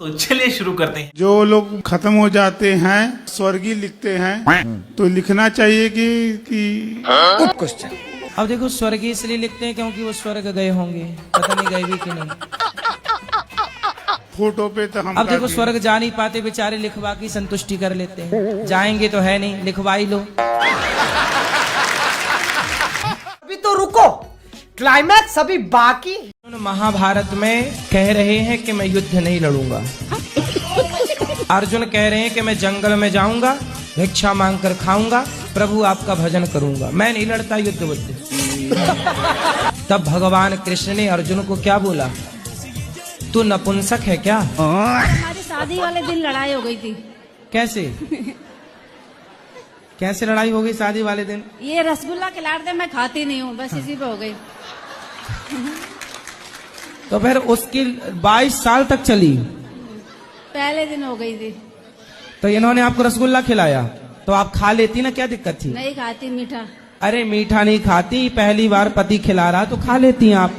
तो चलिए शुरू करते हैं। जो लोग खत्म हो जाते हैं स्वर्गीय लिखते हैं तो लिखना चाहिए कि क्वेश्चन। अब देखो स्वर्गीय इसलिए लिखते हैं क्योंकि वो स्वर्ग गए होंगे, पता नहीं गए भी कि नहीं। फोटो पे तो हम अब देखो स्वर्ग जा नहीं पाते बेचारे, लिखवा की संतुष्टि कर लेते हैं। जाएंगे तो है नहीं, लिखवा ही लो। अभी तो रुको, क्लाइमैक्स अभी बाकी। महाभारत में कह रहे हैं कि मैं युद्ध नहीं लड़ूंगा। अर्जुन कह रहे हैं कि मैं जंगल में जाऊंगा, भिक्षा मांग कर खाऊंगा, प्रभु आपका भजन करूंगा, मैं नहीं लड़ता युद्ध बुद्ध। तब भगवान कृष्ण ने अर्जुन को क्या बोला, तू नपुंसक है क्या? हमारी शादी वाले दिन लड़ाई हो गई थी। कैसे कैसे लड़ाई हो गई शादी वाले दिन? ये रसगुल्ला खिला दे, मैं खाती नहीं हूँ, बस इसी पे हो गई। तो फिर उसकी 22 साल तक चली। पहले दिन हो गई थी। तो इन्होंने आपको रसगुल्ला खिलाया तो आप खा लेती ना, क्या दिक्कत थी? नहीं खाती मीठा। अरे मीठा नहीं खाती, पहली बार पति खिला रहा तो खा लेती हैं आप।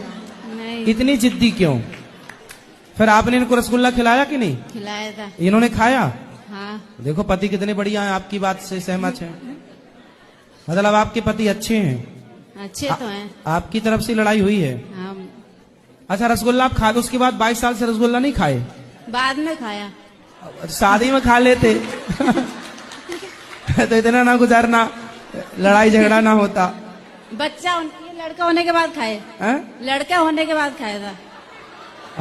नहीं। इतनी जिद्दी क्यों? फिर आपने इनको रसगुल्ला खिलाया कि नहीं? खिलाया था। इन्होंने खाया? हाँ। देखो पति कितने बढ़िया हैं, आपकी बात से सहमत हैं। मतलब आपके पति अच्छे हैं। अच्छे तो हैं। आपकी तरफ से लड़ाई हुई है? हाँ। अच्छा रसगुल्ला आप खा, उसके बाद 22 साल से रसगुल्ला नहीं खाए? बाद में खाया। शादी में खा लेते तो इतना ना गुजारना, लड़ाई झगड़ा ना होता। बच्चा ये लड़का होने के बाद खाए। लड़का होने के बाद खाया था।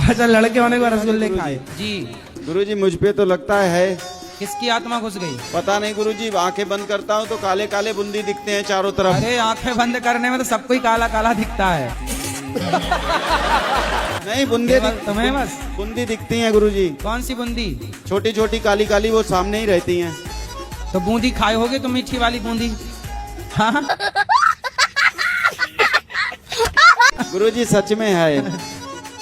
अच्छा लड़के होने के बाद रसगुल्ले खाए जी। गुरुजी मुझ पे तो लगता है किसकी आत्मा घुस गई? पता नहीं गुरुजी, आंखें बंद करता हूँ तो काले काले बूंदी दिखते हैं चारों तरफ। अरे आंखें बंद करने में तो सबको ही काला काला दिखता है। नहीं बूंदे तुम्हें बस बूंदी दिखती हैं गुरुजी। कौन सी बूंदी? छोटी छोटी काली काली, वो सामने ही रहती हैं। तो बूंदी खाए होगे तो मीठी वाली बूंदी। हाँ गुरुजी सच में है।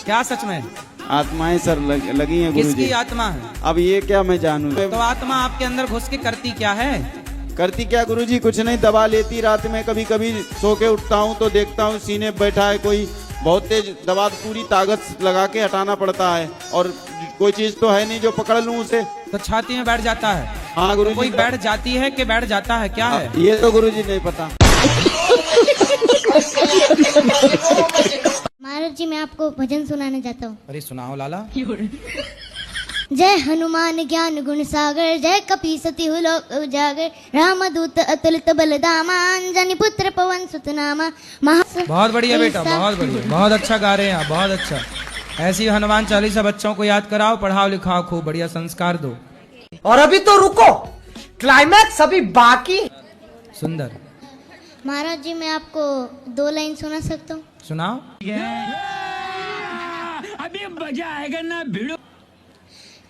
क्या सच में? आत्माएं सर लगी हैं गुरुजी। किसकी आत्मा है? अब ये क्या मैं जानूं? तो आत्मा आपके अंदर घुस के करती क्या है? करती क्या गुरुजी? कुछ नहीं, दबा लेती रात में। कभी कभी सो के उठता हूँ तो देखता हूँ सीने बैठा है कोई, बहुत तेज दबा, पूरी ताकत लगा के हटाना पड़ता है, और कोई चीज तो है नहीं जो पकड़ लूं उसे। तो छाती में बैठ जाता है? हाँ गुरुजी। कोई बैठ जाती है कि बैठ जाता है, क्या है? ये तो गुरुजी नहीं पता। महाराज जी मैं आपको भजन सुनाने जाता हूँ। अरे सुनाओ लाला। जय हनुमान ज्ञान गुण सागर, जय कपी सती लोक उजागर, रामदूत अतुलित बलधामा, अंजनी पुत्र पवन सुत नामा। बहुत बढ़िया बेटा, बहुत बढ़िया, बहुत अच्छा गा रहे हैं आप, बहुत अच्छा। ऐसी हनुमान चालीसा बच्चों को याद कराओ, पढ़ाओ लिखाओ, खूब बढ़िया संस्कार दो। और अभी तो रुको, क्लाइमैक्स अभी बाकी। सुंदर। महाराज जी मैं आपको 2 लाइन सुना सकता हूँ? सुनाओ। अभी मजा आएगा ना भिड़ो।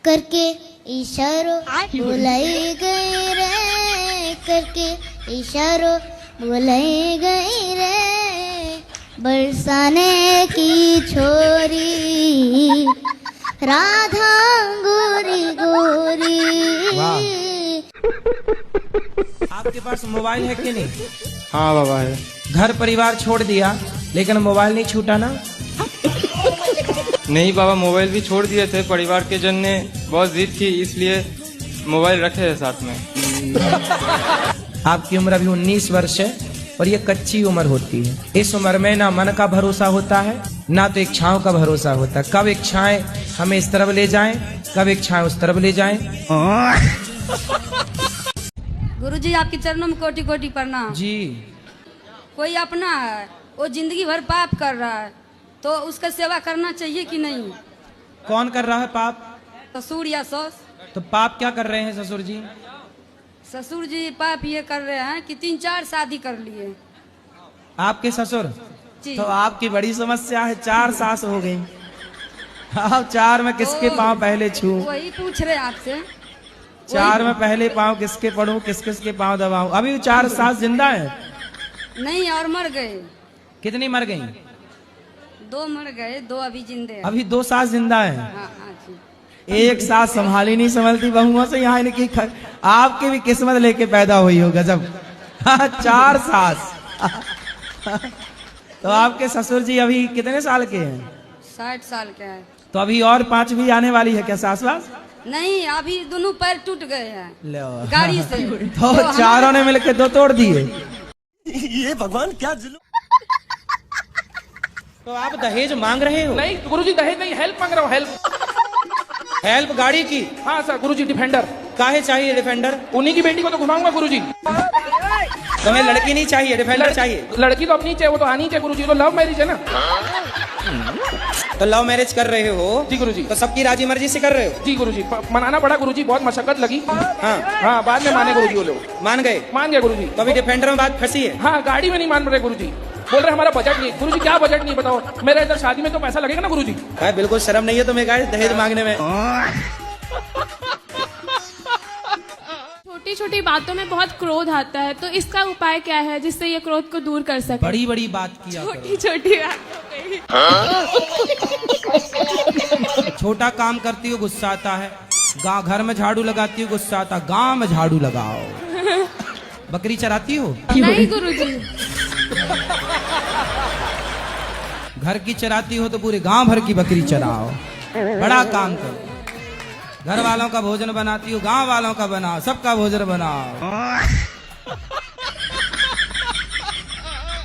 करके इशारों बुलाई गई रे, करके इशारों बुलाई गई रे, बरसाने की छोरी राधा गोरी गोरी। आपके पास मोबाइल है कि नहीं? हाँ बाबा है। घर परिवार छोड़ दिया लेकिन मोबाइल नहीं छूटा ना? नहीं बाबा, मोबाइल भी छोड़ दिए थे, परिवार के जन ने बहुत जिद की इसलिए मोबाइल रखे हैं साथ में। आपकी उम्र अभी 19 वर्ष है और ये कच्ची उम्र होती है। इस उम्र में ना मन का भरोसा होता है ना तो इच्छाओं का भरोसा होता है। कब इच्छाएं हमें इस तरफ ले जाएं, कब इच्छाएं उस तरफ ले जाएं। गुरुजी आपके चरणों में कोटि कोटि प्रणाम जी। कोई अपना है, वो जिंदगी भर पाप कर रहा है तो उसका सेवा करना चाहिए कि नहीं? कौन कर रहा है पाप? ससुर या सास। तो पाप क्या कर रहे हैं ससुर जी? ससुर जी पाप ये कर रहे हैं कि 3-4 शादी कर लिए। आपके ससुर? जी। तो आपकी बड़ी समस्या है, 4 सास हो गई। आप 4 में किसके पाँव पहले छू? वही पूछ रहे आपसे। 4 में पहले पाँव किसके पढ़ूं, किस किस के पाँव दबाऊं? अभी 4 सास जिंदा है? नहीं, और मर गए। कितनी मर गई? 2 मर गए, 2 अभी जिंदे हैं। अभी 2 सास जिंदा है। हाँ, जी। एक सास संभाली नहीं संभलती बहुओं से, यहाँ इनकी आपकी भी किस्मत लेके पैदा हुई हो। गजब। 4 सास। तो आपके ससुर जी अभी कितने साल के हैं? 60 साल के है। तो अभी और 5 भी आने वाली है क्या सास वास? नहीं, अभी दोनों पैर टूट गए हैं लो गाड़ी से। तो चारों ने मिलकर 2 तोड़ दिए। ये भगवान क्या जुल्म। तो आप दहेज मांग रहे हो? नहीं गुरुजी दहेज नहीं, हेल्प मांग रहा हूँ, हेल्प। हेल्प गाड़ी की? हाँ सर गुरुजी, डिफेंडर। काहे चाहिए डिफेंडर? उन्हीं की बेटी को तो घुमाऊंगा गुरुजी। तुम्हें लड़की नहीं चाहिए, डिफेंडर चाहिए? लड़की तो अपनी चाहिए, वो तो आनी चाहिए गुरुजी, तो लव मैरिज है ना। तो लव मैरिज कर रहे हो? जी गुरुजी। तो सबकी राजी मर्जी से कर रहे हो? जी गुरुजी, मनाना पड़ा गुरुजी, बहुत मशक्कत लगी। हाँ हाँ, बाद में माने गुरुजी वो लोग। मान गए? मान गए गुरुजी। तो अभी डिफेंडर में बात फंसी है? हाँ, गाड़ी में नहीं मान रहे गुरुजी, बोल रहे हमारा बजट नहीं। गुरुजी क्या बजट नहीं बताओ, मेरे इधर शादी में तो पैसा लगेगा ना गुरुजी। बिल्कुल शर्म नहीं है तुम्हें दहेज मांगने में? छोटी छोटी बातों में बहुत क्रोध आता है, तो इसका उपाय क्या है जिससे ये क्रोध को दूर कर सके? बड़ी बड़ी बात किया करो। छोटी छोटी बातों छोटा काम करती हो गुस्सा आता है, घर में झाड़ू लगाती हो गुस्सा आता, गांव में झाड़ू लगाओ। बकरी चराती हो? नहीं गुरुजी। घर की चराती हो तो पूरे गांव भर की बकरी चराओ, बड़ा काम करो। घर वालों का भोजन बनाती हो, गांव वालों का बनाओ, सबका भोजन बनाओ।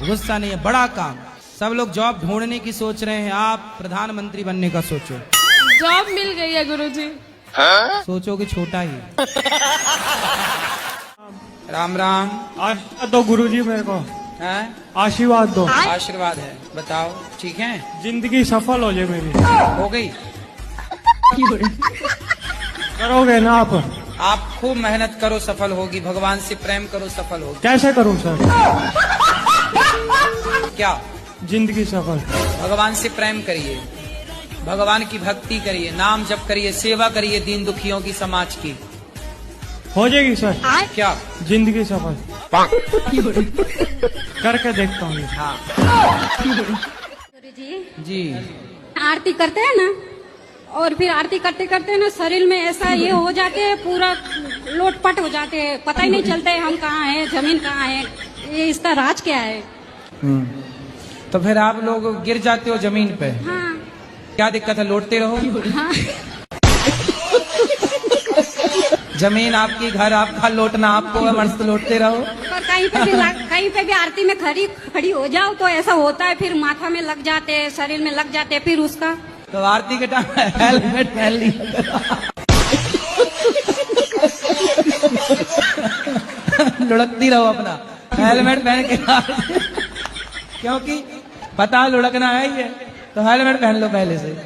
गुस्सा नहीं है, बड़ा काम। सब लोग जॉब ढूंढने की सोच रहे हैं, आप प्रधानमंत्री बनने का सोचो। जॉब मिल गई है गुरुजी। सोचो कि छोटा ही। राम राम। दो गुरुजी मेरे को है? आशीर्वाद दो। आशीर्वाद है, बताओ ठीक है? जिंदगी सफल हो जाए मेरी। हो गई? करोगे ना आप? आप खूब मेहनत करो, सफल होगी। भगवान से प्रेम करो, सफल होगी। कैसे करूं सर? क्या? जिंदगी सफल। भगवान से प्रेम करिए, भगवान की भक्ति करिए, नाम जप करिए, सेवा करिए दीन दुखियों की, समाज की। हो जाएगी सर। क्या? जिंदगी सफल। करके देखता हूँ। हाँ जी जी। आरती करते हैं ना, और फिर आरती करते करते ना शरीर में ऐसा ये हो जाते हैं, पूरा लोटपट हो जाते हैं, पता ही नहीं चलता है हम कहाँ हैं, जमीन कहाँ है। ये इसका राज क्या है? तो फिर आप लोग गिर जाते हो जमीन पे? हाँ। क्या दिक्कत है, लौटते रहो। हाँ। जमीन आपकी, घर आपका, लौटना आपको है, मस्त लौटते रहो। पर कहीं पे भी आरती में खड़ी हो जाओ तो ऐसा होता है, फिर माथा में लग जाते हैं, शरीर में लग जाते हैं, फिर उसका। तो आरती के टाइम हेलमेट पहन लिया। लुढ़कती रहो अपना, हेलमेट पहन के। क्योंकि पता लुढ़कना है ही है, तो हेलमेट पहन लो पहले से।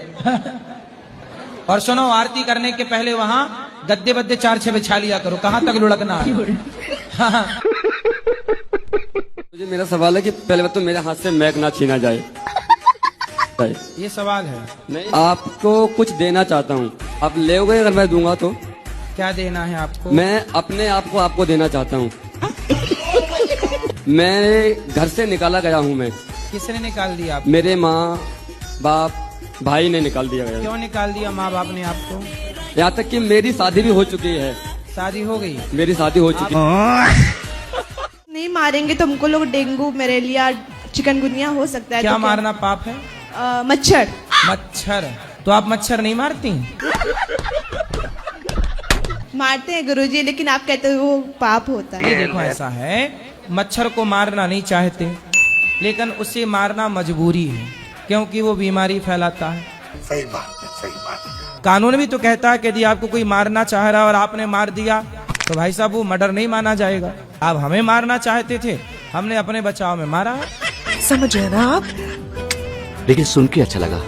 और सुनो, आरती करने के पहले वहां गद्दे बद्दे 4-6 बिछा लिया करो, कहाँ तक लुढ़कना है। मुझे मेरा सवाल है कि पहले बात तो मेरे हाथ से मैक ना छीना जाए। ये सवाल है? नहीं, आपको कुछ देना चाहता हूँ, आप लेओगे? अगर मैं दूंगा तो क्या देना है आपको? मैं अपने आप को आपको देना चाहता हूँ। मैं घर से निकाला गया हूँ। मैं? किसने निकाल दिया आपको? मेरे माँ बाप भाई ने निकाल दिया गया। क्यों निकाल दिया माँ बाप ने आपको? यहाँ तक कि मेरी शादी भी हो चुकी है। शादी हो गई? मेरी शादी हो चुकी है। नहीं मारेंगे तो हमको लोग डेंगू, मलेरिया, चिकनगुनिया हो सकता है। क्या तो मारना पाप है? मच्छर। मच्छर? तो आप मच्छर नहीं मारती? मारते हैं गुरुजी, लेकिन आप कहते हो वो पाप होता है। ये देखो, ऐसा है, मच्छर को मारना नहीं चाहते, लेकिन उसे मारना मजबूरी है, क्योंकि वो बीमारी फैलाता है। सही बात है, सही बात है। कानून भी तो कहता है कि यदि आपको कोई मारना चाह रहा है और आपने मार दिया तो भाई साहब वो मर्डर नहीं माना जाएगा। आप हमें मारना चाहते थे, हमने अपने बचाव में मारा। समझ रहे ना आप? लेकिन सुन के अच्छा लगा।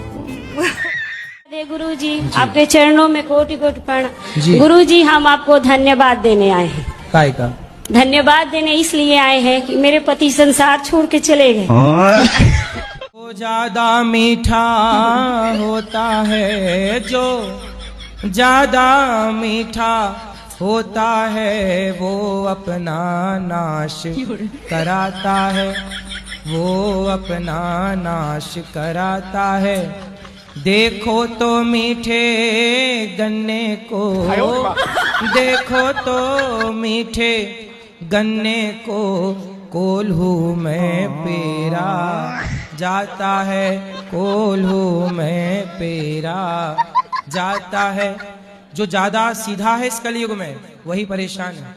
गुरुजी, आपके चरणों में कोटि कोटि प्रणाम। जी। गुरुजी, हम आपको धन्यवाद देने आए हैं। काय का धन्यवाद देने इसलिए आए हैं कि मेरे पति संसार छोड़ के चले गए। वो ज्यादा मीठा होता है, जो ज्यादा मीठा होता है, वो अपना नाश कराता है, वो अपना नाश कराता है। देखो तो मीठे गन्ने को, देखो तो मीठे गन्ने को, कोल्हू में पेरा जाता है, कोल्हू में पेरा जाता है। जो ज्यादा सीधा है इस कलयुग में वही परेशान है।